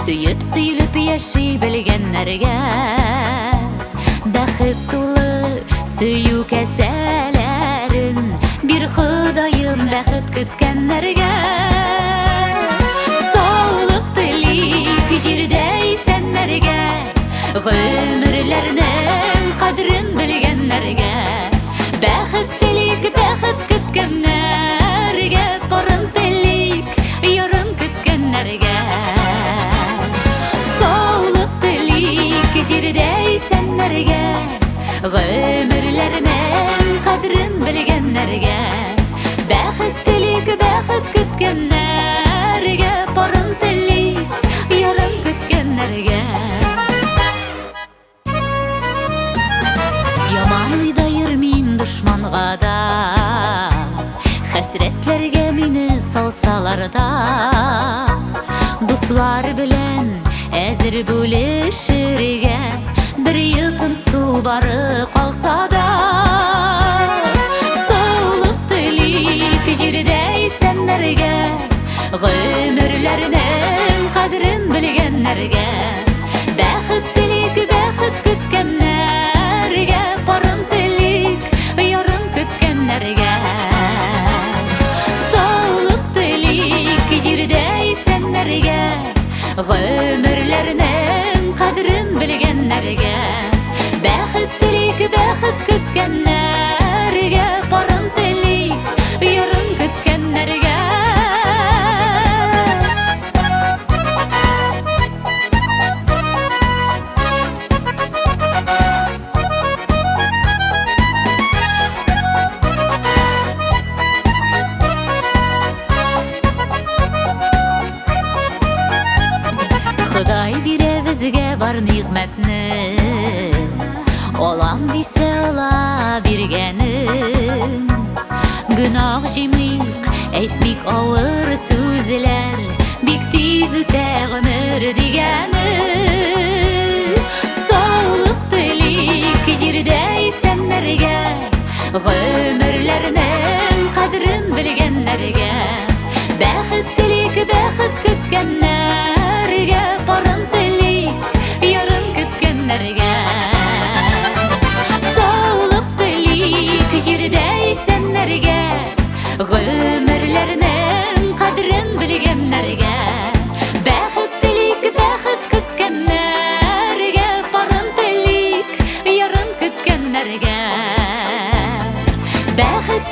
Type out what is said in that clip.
Сөйіп сөйліп яши білгенлерге, бәхет тулы сөю кәсәләрін бір Құдайым бәхет күткенлерге. Саулық тілейік жердей сәнлерге, ғөмірлерінің қадірін білгенлерге. Бәхет тілейік бәхет күткенлерге, торын тілейік ярын күткенлерге. Саулық тілейік жердей сәнлерге, ғөмірлерінің қадірін білгенлерге. Бәхет тілейік бәхет күткенлерге, торын тілейік ярын күткенлерге. Яман уйда йөрмим дошманга да, хәсрәтләргә мине салсалар да. Дуслар белән әзер бүлешергә, бір йотым су бары калса да. Саулык телик җирдәй сәннәргә, гомерләрнең кадерен белгәннәргә. Бәхет телик бәхет көткәннәргә, парын телик ярын көткәннәргә. Саулык телик җирдәй сәннәргә, гомерләрнең кадерен белгәннәргә. Бәхет телик бәхет көткәннәргә, парын телик ярын көткәннәргә. Құдай бирә безгә бар нигъмәтне, алам дисә ала биргәнен. Гөнаһ җимик, әйтмик авыр сүзләр, бик тиз үтә гомер дигәне. Саулык телик җирдәй сәннәргә, гомерләрнең кадерен белгәннәргә. Бәхет телик бәхет көткәннәргә, парын телик ярын көткәннәргә. Саулык телик җирдәй сәннәргә, гомерләрнең кадерен белгәннәргә. Бәхет телик бәхет көткәннәргә, парын телик ярын көткәннәргә. Бәхет